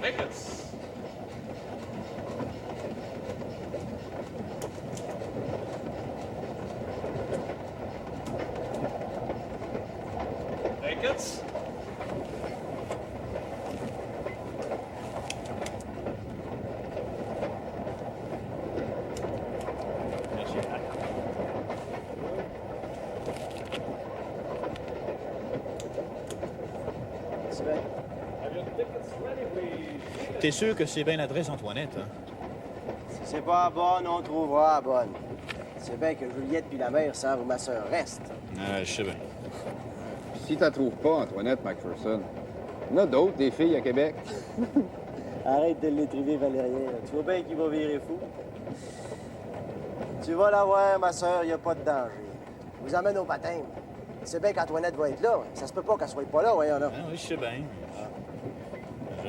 Tickets. Tickets. Merci. C'est vrai. Have your tickets ready, please? T'es sûr que c'est bien l'adresse, Antoinette, hein? Si c'est pas la bonne, on trouvera la bonne. C'est bien que Juliette puis la mère savent où ma sœur reste. Je sais bien. Si t'en trouves pas, Antoinette McPherson, il y en a d'autres, des filles à Québec. Arrête de l'étriver, Valérien. Tu vois bien qu'il va virer fou. Tu vas la voir, ma sœur, il n'y a pas de danger. Je vous amène au baptême. C'est bien qu'Antoinette va être là. Ça se peut pas qu'elle soit pas là, voyons là. Ah oui, je sais bien.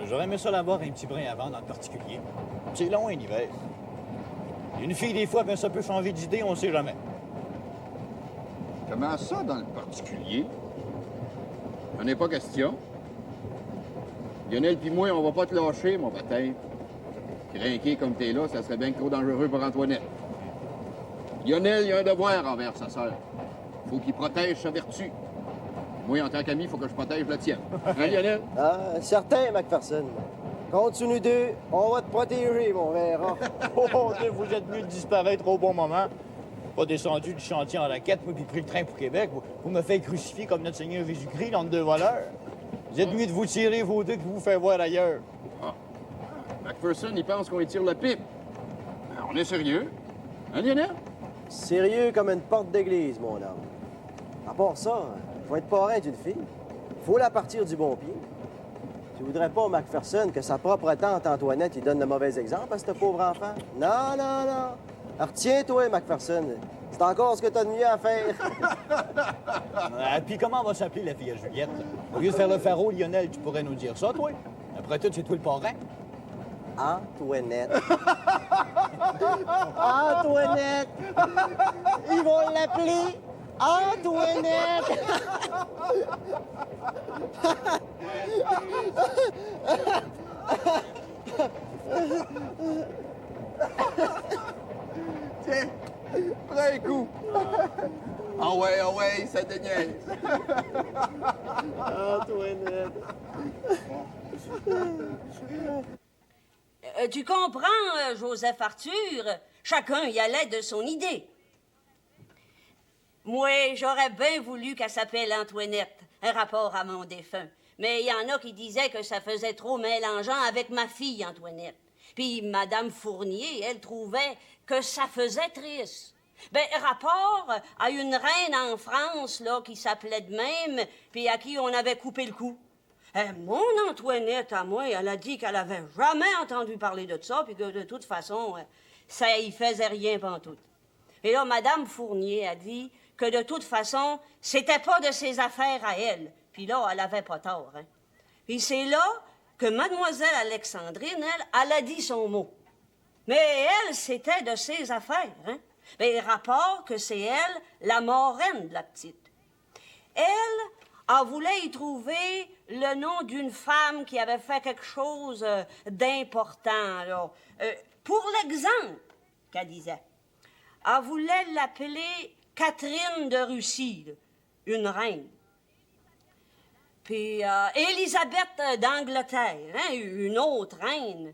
J'aurais aimé ça l'avoir un petit brin avant, dans le particulier. C'est long, un hiver. Une fille, des fois, ben, ça peut changer d'idée, on sait jamais. Comment ça, dans le particulier? J'en ai pas question. Lionel pis moi, on va pas te lâcher, mon baptême. Crinqué comme t'es là, ça serait bien trop dangereux pour Antoinette. Lionel, il a un devoir envers sa sœur. Faut qu'il protège sa vertu. Moi, en tant qu'ami, faut que je protège la tienne. Hein, Lionel? Ah, certain, McPherson. Continue deux, on va te protéger, mon verre. Oh, vous êtes mieux de disparaître au bon moment. Pas descendu du chantier en raquette, moi, puis pris le train pour Québec. Vous me faites crucifier comme notre Seigneur Jésus-Christ, l'entre deux voleurs. Vous êtes mieux de vous tirer vos deux que vous faire voir ailleurs. Ah. McPherson, il pense qu'on étire la pipe. On est sérieux. Hein, Lionel? Sérieux comme une porte d'église, mon homme. À part ça, faut être parrain d'une fille. Faut la partir du bon pied. Tu voudrais pas, McPherson, que sa propre tante Antoinette lui donne le mauvais exemple à ce pauvre enfant? Non, non, non. Alors, retiens-toi, McPherson. C'est encore ce que t'as de mieux à faire. Puis comment va s'appeler la fille à Juliette? Au lieu de faire le pharaon, Lionel, tu pourrais nous dire ça, toi? Après tout, c'est toi le parrain. Antoinette. Antoinette. Ils vont l'appeler Antoinette. Tiens, prends un coup. Ah ouais, ça te niaise. Antoinette. Tu comprends, Joseph Arthur? Chacun y allait de son idée. Moi, j'aurais bien voulu qu'elle s'appelle Antoinette, un rapport à mon défunt. Mais il y en a qui disaient que ça faisait trop mélangeant avec ma fille, Antoinette. Puis Madame Fournier, elle trouvait que ça faisait triste. Ben, rapport à une reine en France, là, qui s'appelait de même, puis à qui on avait coupé le cou. Mon Antoinette, à moi, elle a dit qu'elle avait jamais entendu parler de ça, puis que de toute façon, ça y faisait rien pantoute. Et là, Madame Fournier a dit que de toute façon, c'était pas de ses affaires à elle. Puis là, elle avait pas tort, hein. Puis c'est là que Mademoiselle Alexandrine, elle a dit son mot. Mais elle, c'était de ses affaires, hein. Ben, rapport que c'est elle, la marraine de la petite. Elle voulait y trouver le nom d'une femme qui avait fait quelque chose d'important, là. Pour l'exemple, qu'elle disait. Elle voulait l'appeler Catherine de Russie, là, une reine. Puis Élisabeth d'Angleterre, hein, une autre reine.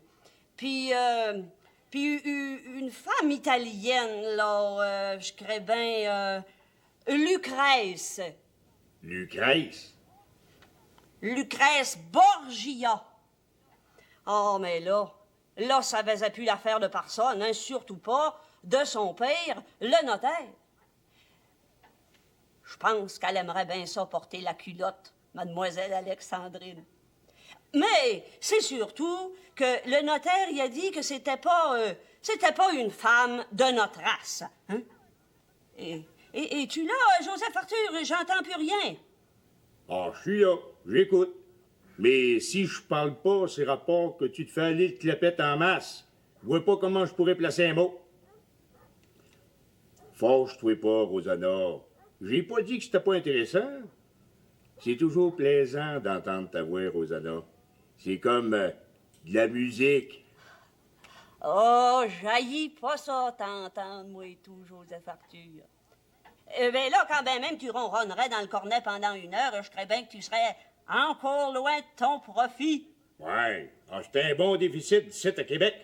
Puis une femme italienne, là, je crée bien, Lucrèce. Lucrèce? Lucrèce Borgia. Ah, mais là, ça faisait plus l'affaire de personne, hein, surtout pas de son père, le notaire. Je pense qu'elle aimerait bien ça porter la culotte, Mademoiselle Alexandrine. Mais c'est surtout que le notaire y a dit que c'était pas une femme de notre race. Hein? Et tu là, Joseph Arthur, j'entends plus rien. Ah, je suis là, j'écoute. Mais si je parle pas, c'est rapport que tu te fais aller de clépette en masse. Je vois pas comment je pourrais placer un mot. Fâche-toi pas, Rosanna. J'ai pas dit que c'était pas intéressant. C'est toujours plaisant d'entendre ta voix, Rosanna. C'est comme de la musique. Oh, jaillis pas ça, t'entendre, moi et tout, Joseph Arthur. Ben là, quand ben même tu ronronnerais dans le cornet pendant 1 heure, je crois bien que tu serais encore loin de ton profit. Ouais, c'était un bon déficit d'ici à Québec.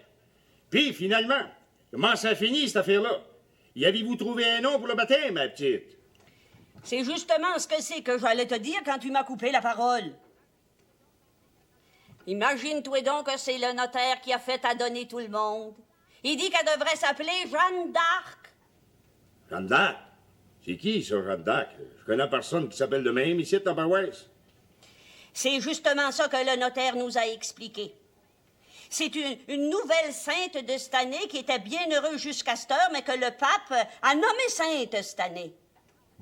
Puis, finalement, comment ça finit, cette affaire-là? Y avez-vous trouvé un nom pour le baptême, ma petite? C'est justement ce que c'est que j'allais te dire quand tu m'as coupé la parole. Imagine-toi donc que c'est le notaire qui a fait adonner tout le monde. Il dit qu'elle devrait s'appeler Jeanne d'Arc. Jeanne d'Arc? C'est qui, ça, Jeanne d'Arc? Je connais personne qui s'appelle de même ici, dans paroisse. C'est justement ça que le notaire nous a expliqué. C'est une nouvelle sainte de cette année qui était bien heureuse jusqu'à cette heure, mais que le pape a nommée sainte cette année.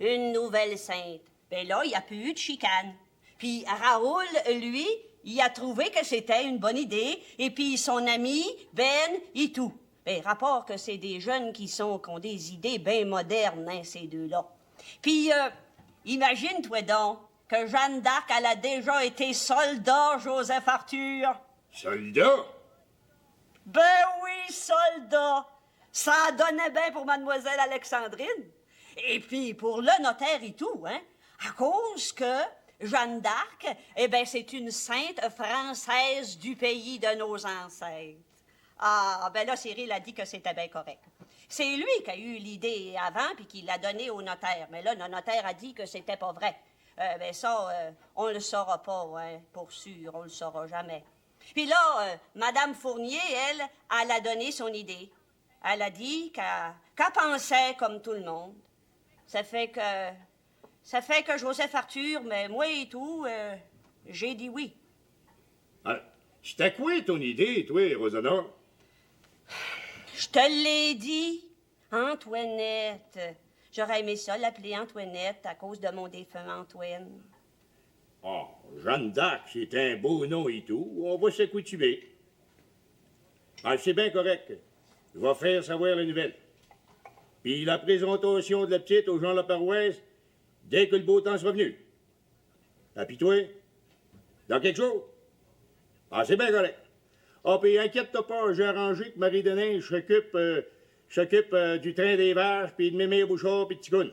Une nouvelle sainte. Ben là, il n'y a plus eu de chicane. Puis Raoul, lui, il a trouvé que c'était une bonne idée, et puis son ami, Ben, et tout. Ben, rapport que c'est des jeunes qui ont des idées bien modernes, hein, ces deux-là. Puis, imagine-toi donc que Jeanne d'Arc, elle a déjà été soldat, Joseph Arthur. Soldat? Ben oui, soldat. Ça donnait bien pour mademoiselle Alexandrine. Et puis, pour le notaire et tout, hein, à cause que Jeanne d'Arc, eh bien, c'est une sainte française du pays de nos ancêtres. Ah, ben là, Cyril a dit que c'était bien correct. C'est lui qui a eu l'idée avant, puis qui l'a donnée au notaire. Mais là, le notaire a dit que c'était pas vrai. Ben ça, on le saura pas, hein, pour sûr, on le saura jamais. Puis là, Madame Fournier, elle a donné son idée. Elle a dit qu'elle pensait comme tout le monde. Ça fait que Joseph Arthur, mais moi et tout, j'ai dit oui. Ah, c'était quoi ton idée, toi, Rosanna? Je te l'ai dit, Antoinette. J'aurais aimé ça l'appeler Antoinette à cause de mon défunt Antoine. Ah, Jeanne d'Arc, c'est un beau nom et tout. On va s'accoutumer. Ah, c'est bien correct. Je vais faire savoir la nouvelle. Puis la présentation de la petite aux gens de la paroisse, dès que le beau temps sera venu. Ah, puis toi, dans quelque chose? Ah, c'est bien correct. Ah, puis inquiète-toi pas, j'ai arrangé que Marie Deneige s'occupe du train des vaches, puis de Mémé Bouchard, puis de Ticoune.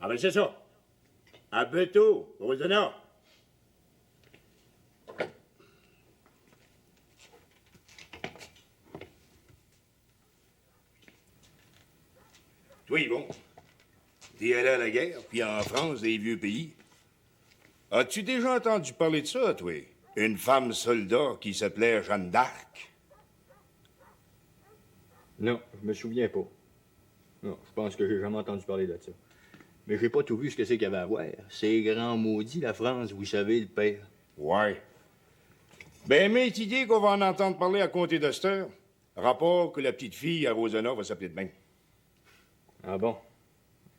Ah, ben c'est ça. À bientôt, Rosanna. Toi, Yvon, t'es allé à la guerre, puis en France, des vieux pays. As-tu déjà entendu parler de ça, toi? Une femme soldat qui s'appelait Jeanne d'Arc? Non, je me souviens pas. Non, je pense que j'ai jamais entendu parler de ça. Mais j'ai pas tout vu ce que c'est qu'il y avait à voir. C'est grand maudit, la France, vous savez, le père. Ouais. Ben, m'est idée qu'on va en entendre parler à compter de cette heure. Rapport que la petite fille à Rosanna va s'appeler de même. Ah bon?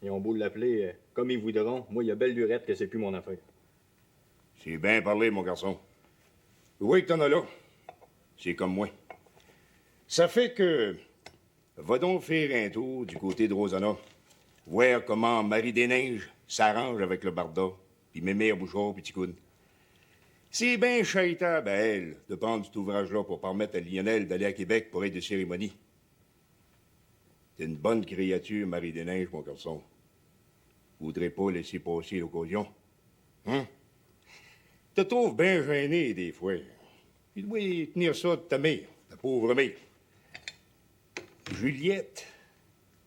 Ils ont beau l'appeler comme ils voudront. Moi, il y a belle lurette que c'est plus mon affaire. C'est bien parlé, mon garçon. Oui que t'en as là. C'est comme moi. Ça fait que... Va donc faire un tour du côté de Rosanna. Voir comment Marie Desneiges s'arrange avec le Barda, puis Mémé Bouchard, puis Ticoune. C'est bien charitable à elle de prendre cet ouvrage-là pour permettre à Lionel d'aller à Québec pour être de cérémonie. T'es une bonne créature, Marie Desneiges, mon garçon. Voudrais pas laisser passer l'occasion. Hein? Te trouves bien gêné, des fois. Il doit tenir ça de ta mère, ta pauvre mère. Juliette,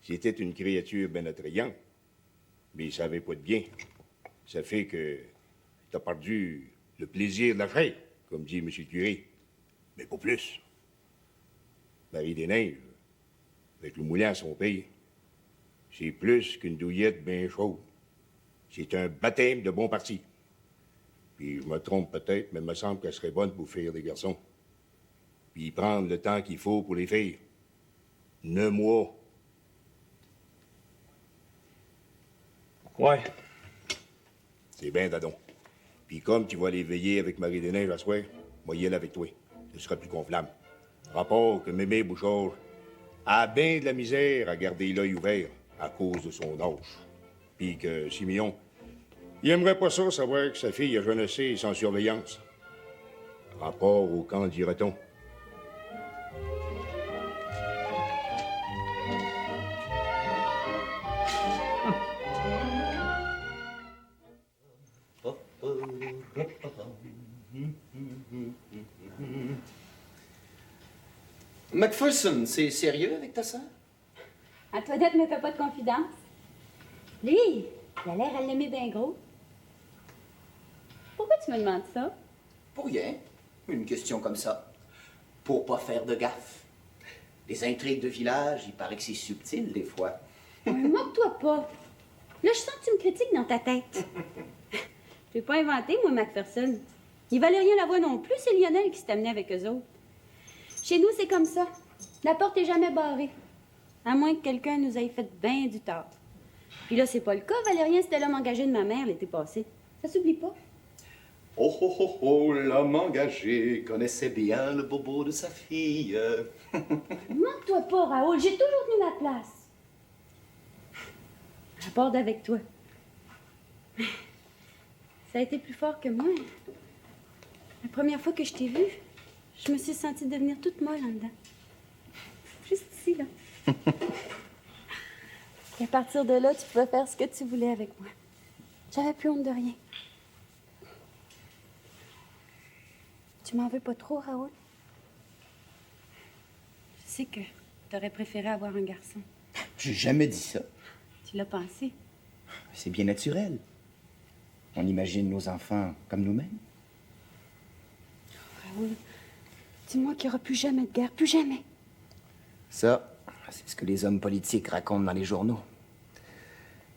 c'était une créature bien attrayante, mais ça savait pas de bien. Ça fait que t'as perdu le plaisir de la chair, comme dit M. Curé. Mais pas plus. Marie Desneiges, avec le moulin à son pays, c'est plus qu'une douillette bien chaude. C'est un baptême de bon parti. Puis je me trompe peut-être, mais il me semble qu'elle serait bonne pour faire des garçons. Puis prendre le temps qu'il faut pour les filles. 9 mois. Ouais. C'est bien, Dadon. Puis comme tu vas aller veiller avec Marie Desneiges à soir, moi, y aller avec toi. Ce sera plus gonflable. Rapport que Mémé Bouchard a bien de la misère à garder l'œil ouvert à cause de son âge. Puis que Siméon, il aimerait pas ça savoir que sa fille a jeunessé sans surveillance. Rapport au camp d'Ireton. Macpherson, c'est sérieux avec ta sœur? Antoinette me fait pas de confidence. Lui, il a l'air à l'aimer bien gros. Pourquoi tu me demandes ça? Pour rien. Une question comme ça. Pour pas faire de gaffe. Les intrigues de village, il paraît que c'est subtil des fois. Moque-toi pas. Là, je sens que tu me critiques dans ta tête. Je l'ai pas inventé, moi, Macpherson. Ni Valérien Lavoie non plus, c'est Lionel qui s'est amené avec eux autres. Chez nous, c'est comme ça. La porte est jamais barrée. À moins que quelqu'un nous ait fait bien du tort. Puis là, c'est pas le cas. Valérien, c'était l'homme engagé de ma mère l'été passé. Ça s'oublie pas. Oh, oh, oh, oh, l'homme engagé connaissait bien le bobo de sa fille. Manque-toi pas, Raoul. J'ai toujours tenu ma place. À part d'avec toi. Ça a été plus fort que moi. La première fois que je t'ai vue, je me suis sentie devenir toute molle en dedans. Juste ici, là. Et à partir de là, tu pouvais faire ce que tu voulais avec moi. J'avais plus honte de rien. Tu m'en veux pas trop, Raoul? Je sais que t'aurais préféré avoir un garçon. J'ai jamais dit ça. Tu l'as pensé. C'est bien naturel. On imagine nos enfants comme nous-mêmes. Raoul, dis-moi qu'il n'y aura plus jamais de guerre, plus jamais. Ça, c'est ce que les hommes politiques racontent dans les journaux.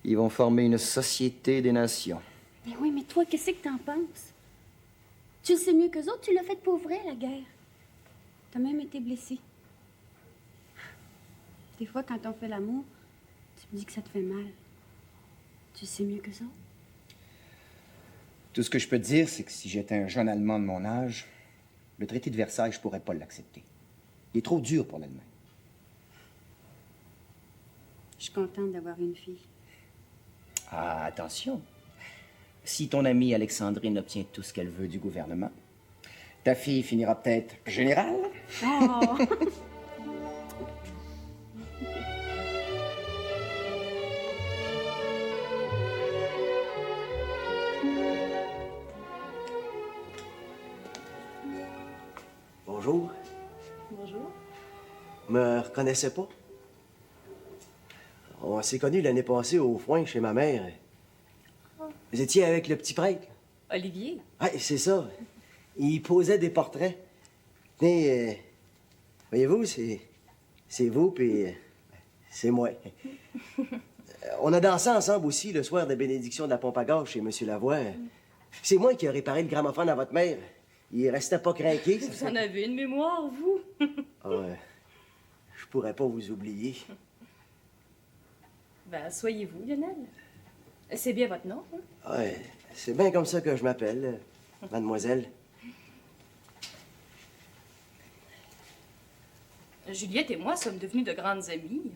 Ils vont former une société des nations. Mais oui, mais toi, qu'est-ce que t'en penses? Tu le sais mieux qu'eux autres, tu l'as fait pour vrai, la guerre. T'as même été blessé. Des fois, quand on fait l'amour, tu me dis que ça te fait mal. Tu le sais mieux qu'eux autres? Tout ce que je peux te dire, c'est que si j'étais un jeune Allemand de mon âge, le traité de Versailles, je pourrais pas l'accepter. Il est trop dur pour l'Allemagne. Je suis contente d'avoir une fille. Ah, attention. Si ton amie Alexandrine obtient tout ce qu'elle veut du gouvernement, ta fille finira peut-être générale. Oh! Bonjour. Bonjour. Me reconnaissez pas? On s'est connus l'année passée au foin chez ma mère. Vous étiez avec le petit prêtre? Olivier? Oui, c'est ça. Il posait des portraits. Tenez, voyez-vous, c'est vous, puis c'est moi. On a dansé ensemble aussi le soir de bénédiction de la pompe à gaz chez M. Lavoie. C'est moi qui ai réparé le gramophone à votre mère. Il restait pas craqué. Vous en avez une mémoire, vous? Ah ouais. Je pourrais pas vous oublier. Ben, soyez-vous, Lionel. C'est bien votre nom, hein? Ouais, c'est bien comme ça que je m'appelle, mademoiselle. Juliette et moi sommes devenues de grandes amies.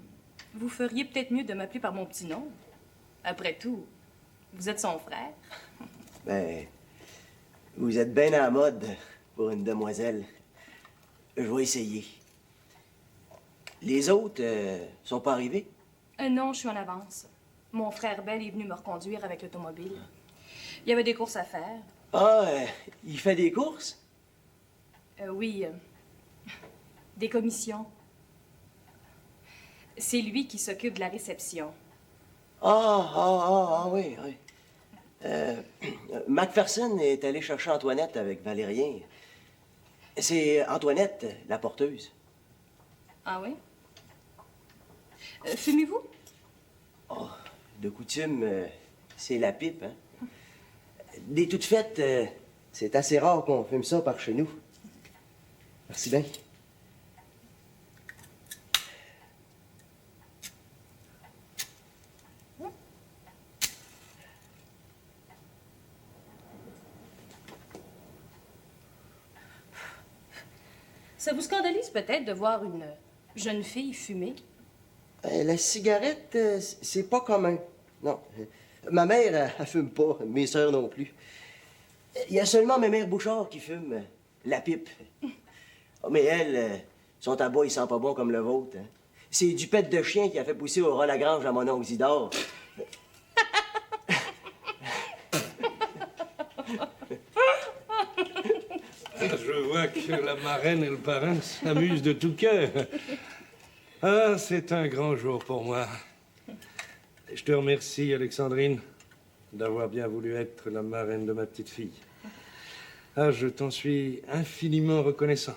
Vous feriez peut-être mieux de m'appeler par mon petit nom. Après tout, vous êtes son frère. Ben, vous êtes bien à la mode pour une demoiselle. Je vais essayer. Les autres sont pas arrivés? Non, je suis en avance. Mon frère Bell est venu me reconduire avec l'automobile. Il y avait des courses à faire. Ah, il fait des courses? Oui, des commissions. C'est lui qui s'occupe de la réception. Oui, oui. Macpherson est allé chercher Antoinette avec Valérien. C'est Antoinette, la porteuse. Ah oui? Fumez-vous? Oh, de coutume, c'est la pipe, hein? Des toutes faites, c'est assez rare qu'on fume ça par chez nous. Merci bien. Ça vous scandalise peut-être de voir une jeune fille fumer? La cigarette, c'est pas commun. Non. Ma mère, elle fume pas. Mes sœurs non plus. Il y a seulement ma mère Bouchard qui fume. La pipe. Oh, mais elle, son tabac, il sent pas bon comme le vôtre. Hein? C'est du pet de chien qui a fait pousser au rat Lagrange à mon oncle Isidore. Je vois que la marraine et le parrain s'amusent de tout cœur. Ah, c'est un grand jour pour moi. Je te remercie, Alexandrine, d'avoir bien voulu être la marraine de ma petite fille. Ah, je t'en suis infiniment reconnaissant.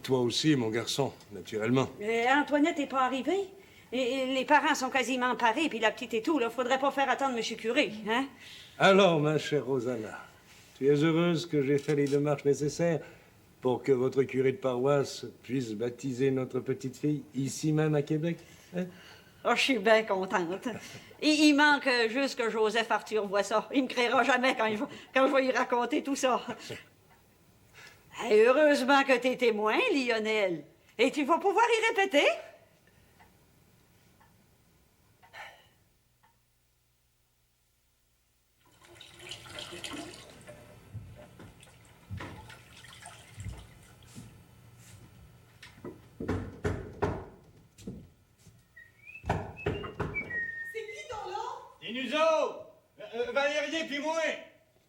Toi aussi, mon garçon, naturellement. Antoinette n'est pas arrivée. Et les parents sont quasiment parés, puis la petite et tout. Là, faudrait pas faire attendre M. Curé, hein? Alors, ma chère Rosanna, tu es heureuse que j'ai fait les démarches nécessaires pour que votre curé de paroisse puisse baptiser notre petite fille ici même à Québec? Hein? Oh, je suis bien contente. Il manque juste que Joseph Arthur voit ça. Il me créera jamais quand je vais lui raconter tout ça. Hey, heureusement que t'es témoin, Lionel. Et tu vas pouvoir y répéter? Et nous autres, Valérien puis moi,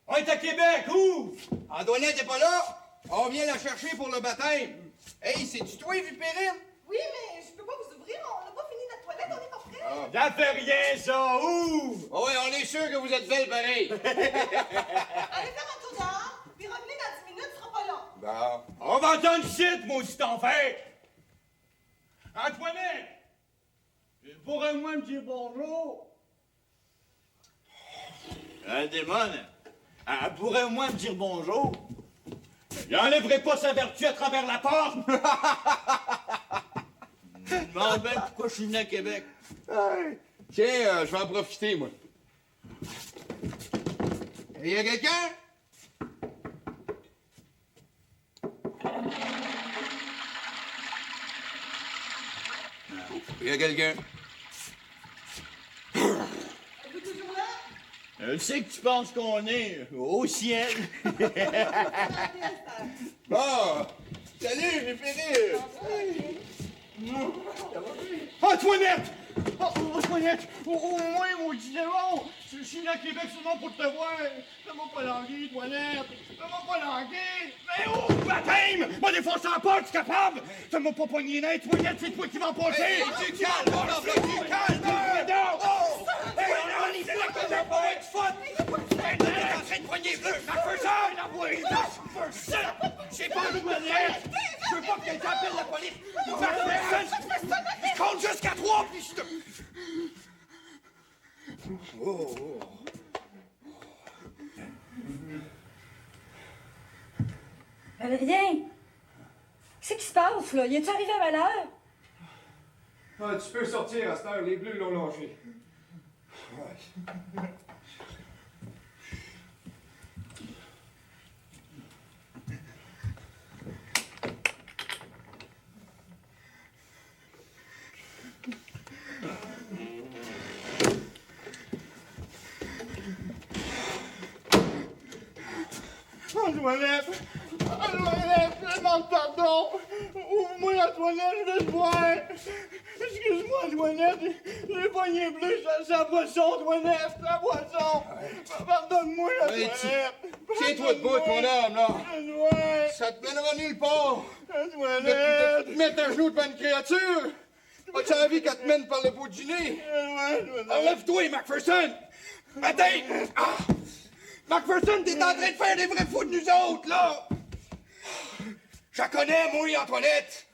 on est à Québec, où? Antoinette n'est pas là? On vient la chercher pour le baptême. Hey, c'est-tu toi, Vipérine? Oui, mais je peux pas vous ouvrir, on n'a pas fini notre toilette, on est pas prêts. Ça fait rien, ça, où? Oh, oui, on est sûr que vous êtes belle pareil. Allez faire un tour dehors, puis revenez dans 10 minutes, ce sera pas long. Bon. On va entendre shit, maudit enfer! Antoinette! Pourrais-moi me dire bonjour? Un démon? Elle pourrait au moins me dire bonjour? J'enlèverai pas sa vertu à travers la porte! Je me demande bien pourquoi je suis venu à Québec. Tiens, je vais en profiter, moi. Il y a quelqu'un? Il y a quelqu'un? Êtes-vous toujours là? Je sais que tu penses qu'on est au ciel. Bon! Salut, Vipérine! Antoinette! Antoinette! Au moins, mon diamant! Je suis là à Québec seulement pour te voir! Fais-moi pas languir, Antoinette! Fais-moi pas languir! Mais oh, baptême! Moi, défoncer la porte, tu es capable! Fais-moi pas poigner net, Antoinette, c'est toi qui vas en passer! Hey, tu calmes, mon enfant, tu calmes! Oh! Hey, non, c'est là que t'as pas être fun! Hey, t'es en train de poigner bleu! McPherson! J'ai pas envie de me faire! Je veux pas que quelqu'un appelle la police! McPherson! Je compte jusqu'à 3, puis je te... Valérien! Qu'est-ce qui se passe, là? Y es-tu arrivé à l'heure? Ah, tu peux sortir à cette heure, les bleus l'ont lâché. Ouais. Antoinette! Antoinette! Je demande pardon! Ouvre-moi la toilette, je veux te voir! Excuse-moi, Antoinette! Les poignets bleus, c'est la boisson, Antoinette! La boisson! Pardonne-moi, Antoinette! Tiens-toi debout, ton homme, là! Antoinette! Ça te mènera nulle part! Antoinette! De te mettre à genoux devant une créature! As-tu envie qu'elle te mène par le bout du nez? Enlève-toi, McPherson! Attends! Ah! McPherson, t'es en train de faire des vrais fous de nous autres, là! Je la connais, moi, Antoinette!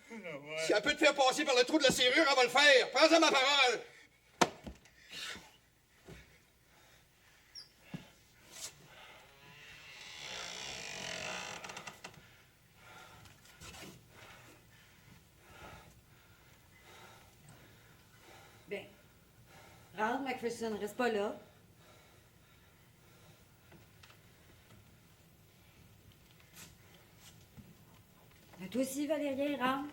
Si elle peut te faire passer par le trou de la serrure, elle va le faire! Prends-en ma parole! Bien. Rentre, McPherson, reste pas là. Toi aussi, Valérien, rentre.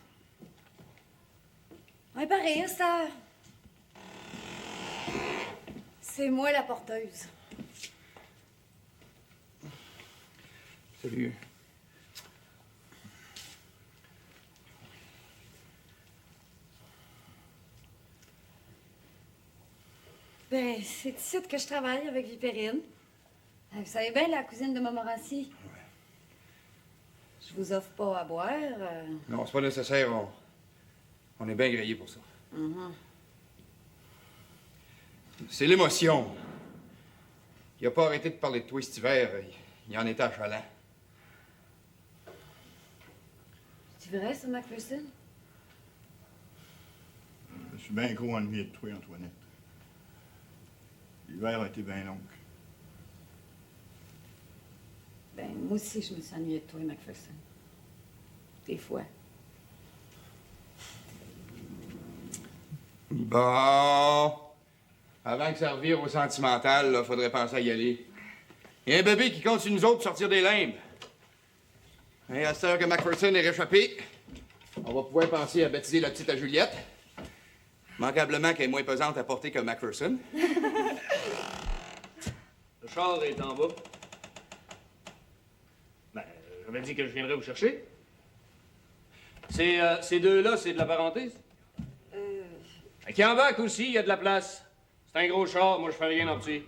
On est pareil, ça. C'est moi la porteuse. Salut. Ben, c'est ici que je travaille avec Vipérine. Vous savez bien, la cousine de Montmorency. Je vous offre pas à boire. Non, c'est pas nécessaire. On est bien grillés pour ça. C'est l'émotion. Il a pas arrêté de parler de toi cet hiver. Il en était achalant. C'est vrai, ça, Macpherson? Je suis bien gros ennuyé de toi, Antoinette. L'hiver a été bien long. Ben, moi aussi, je me suis ennuyée de toi, Macpherson. Des fois. Bon. Avant que ça revire au sentimental, là, faudrait penser à y aller. Il y a un bébé qui compte sur nous autres pour sortir des limbes. Et à cette heure que Macpherson est réchappé, on va pouvoir penser à baptiser la petite à Juliette. Manquablement qu'elle est moins pesante à porter que Macpherson. Le char est en bas. Ben, j'avais dit que je viendrais vous chercher. Ces deux-là, c'est de la parenté? Qui embarque aussi, il y a de la place. C'est un gros char, moi je fais rien en petit.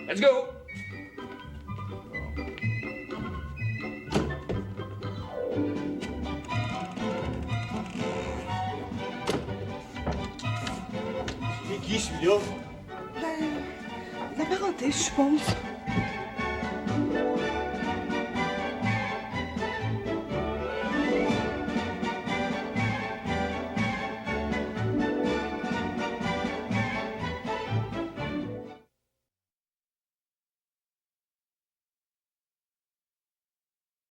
Let's go! C'est qui celui-là? Ben, la parenté, je suppose.